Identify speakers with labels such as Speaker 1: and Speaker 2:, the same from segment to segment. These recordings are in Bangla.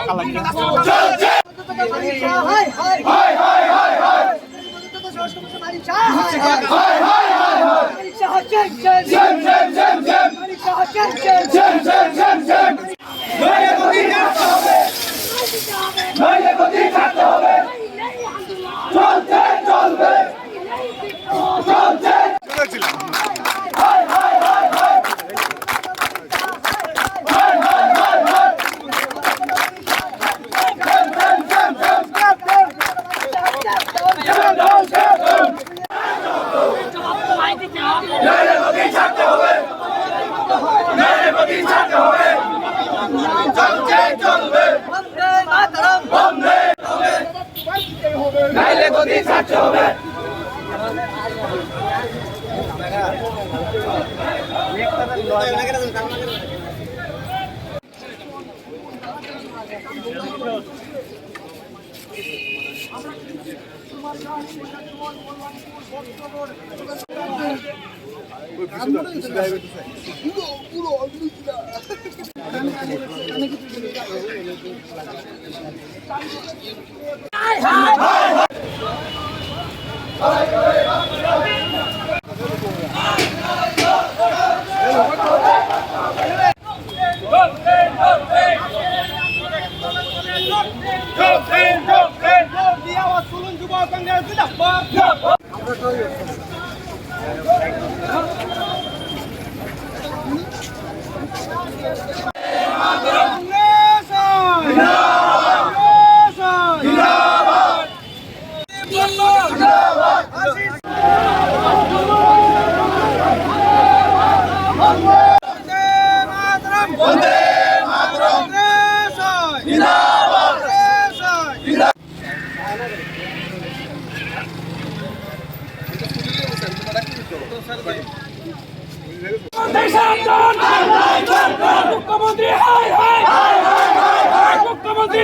Speaker 1: টাকা লাগে।
Speaker 2: মুখ্যমন্ত্রী মুখ্যমন্ত্রী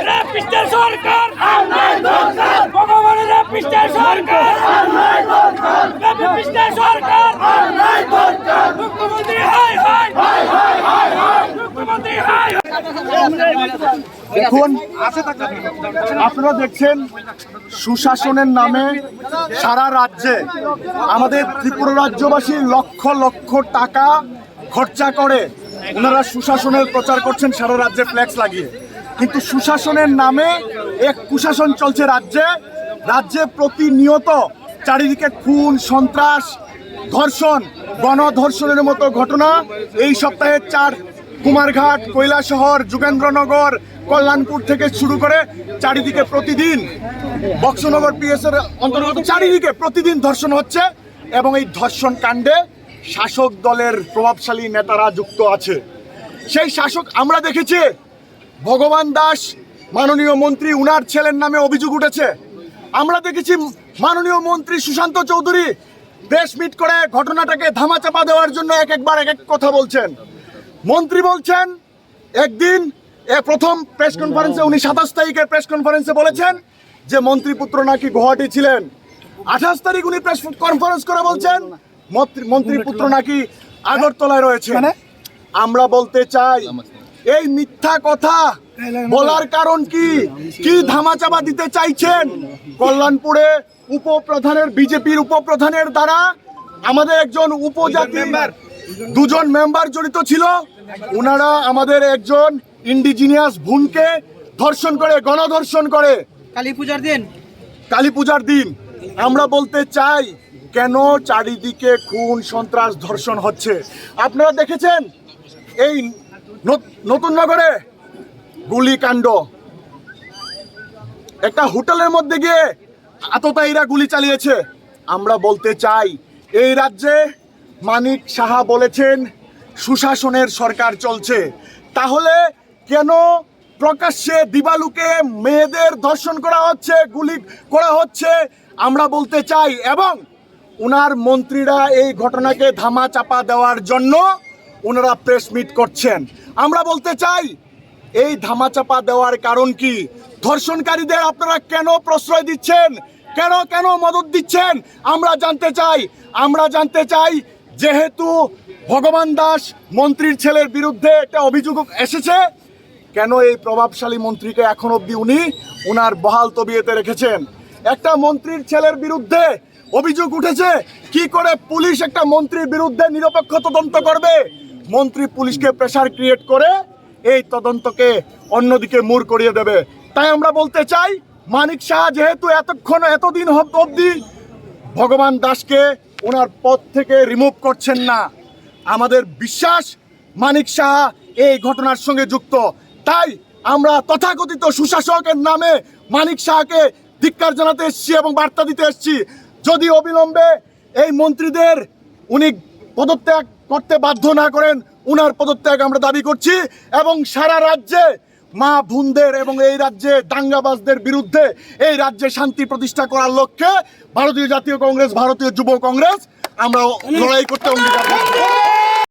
Speaker 2: রেপিস্টের সরকার ভগবানের রেপিস্টের সরকার রেপিস্টের সরকার মুখ্যমন্ত্রী মুখ্যমন্ত্রী
Speaker 1: দেখুন, আপনারা দেখছেন সুশাসনের নামে সারা রাজ্যে আমাদের ত্রিপুরা রাজ্যবাসীর লক্ষ লক্ষ টাকা খরচা করে ওনারা সুশাসনের প্রচার করছেন সারা রাজ্যে ফ্ল্যাক্স লাগিয়ে। কিন্তু সুশাসনের নামে এক কুশাসন চলছে রাজ্যে। রাজ্যে প্রতিনিয়ত চারিদিকে খুন, সন্ত্রাস, ধর্ষণ, গণধর্ষণের মতো ঘটনা। এই সপ্তাহে 4 কুমারঘাট, কৈলাসহর, যোগেন্দ্রনগর, কল্যাণপুর থেকে শুরু করে চারিদিকে প্রতিদিন বক্সনগর পিএস এর অন্তর্গত চারিদিকে প্রতিদিন ধর্ষণ হচ্ছে এবং এই ধর্ষণ কাণ্ডে শাসক দলের প্রভাবশালী নেতারা যুক্ত আছে। সেই শাসক আমরা দেখেছি ভগবান দাস মাননীয় মন্ত্রী, উনার ছেলের নামে অভিযোগ উঠেছে। আমরা দেখেছি মাননীয় মন্ত্রী সুশান্ত চৌধুরী প্রেস মিট করে ঘটনাটাকে ধামাচাপা দেওয়ার জন্য একবার এক কথা বলছেন। মন্ত্রী বলছেন একদিন প্রথম প্রেস কনফারেন্সে উনি 27 তারিখের প্রেস কনফারেন্সে বলেছেন যে মন্ত্রীপুত্র নাকি গুয়াহাটি ছিলেন। 28 তারিখ উনি প্রেস কনফারেন্স করে বলছেন মন্ত্রীপুত্র নাকি আগরতলায় রয়েছে। আমরা বলতে চাই এই মিথ্যা কথা বলার কারণ কি? কি ধামাচাপা দিতে চাইছেন? কল্যাণপুরে উপপ্রধানের, বিজেপির উপপ্রধানের দ্বারা আমাদের একজন উপজাতি 2জন মেম্বার জড়িত ছিল। ওনারা আমাদের একজন ইন্ডিজিনিয়াস বোনকে ধর্ষণ করে, গণধর্ষণ করে কালী পূজার দিন। আমরা বলতে চাই কেন চারিদিকে খুন, সন্ত্রাস, ধর্ষণ হচ্ছে? আপনারা দেখেছেন এই নতুন নগরে গুলিকাণ্ড, একটা হোটেলের মধ্যে গিয়ে আততায়ীরা গুলি চালিয়েছে। আমরা বলতে চাই এই রাজ্যে মানিক সাহা বলেছেন সুশাসনের সরকার চলছে, তাহলে কেন প্রকাশ্যে দিবালুকে মেয়েদের ধর্ষণ করা হচ্ছে, গুলি করা হচ্ছে? আমরা বলতে চাই এবং ওনার মন্ত্রীরা এই ঘটনাকে ধামাচাপা দেওয়ার জন্য ওনারা প্রেস মিট করছেন। আমরা বলতে চাই এই ধামাচাপা দেওয়ার কারণ কি? ধর্ষণকারীদের আপনারা কেন প্রশ্রয় দিচ্ছেন? কেন মদত দিচ্ছেন? আমরা জানতে চাই যেহেতু ভগবান দাস মন্ত্রীর ছেলের বিরুদ্ধে একটা অভিযোগ এসেছে, কেন এই প্রভাবশালী মন্ত্রীকে এখন অবধি উনি ওনার বহাল তবিয়তে রেখেছেন? একটা মন্ত্রীর ছেলের বিরুদ্ধে অভিযোগ উঠেছে, কি করে পুলিশ একটা মন্ত্রীর বিরুদ্ধে নিরপেক্ষ তদন্ত করবে? মন্ত্রী পুলিশকে প্রেসার ক্রিয়েট করে এই তদন্তকে অন্যদিকে মুড় করিয়ে দেবে। তাই আমরা বলতে চাই, মানিক সাহা যেহেতু এতদিন অবধি ভগবান দাসকে ওনার পদ থেকে রিমুভ করছেন না, আমাদের বিশ্বাস মানিক সাহা এই ঘটনার সঙ্গে যুক্ত। তাই আমরা তথাকথিত সুশাসকের নামে মানিক সাহাকে ধিক্কার জানাতে এসেছি এবং বার্তা দিতে এসেছি। যদি অবিলম্বে এই মন্ত্রীদের উনি পদত্যাগ করতে বাধ্য না করেন, উনার পদত্যাগ আমরা দাবি করছি। এবং সারা রাজ্যে মা বোনদের এবং এই রাজ্যে দাঙ্গাবাজদের বিরুদ্ধে এই রাজ্যে শান্তি প্রতিষ্ঠা করার লক্ষ্যে ভারতীয় জাতীয় কংগ্রেস, ভারতীয় যুব কংগ্রেস আমরা লড়াই করতে অঙ্গীকার করছি।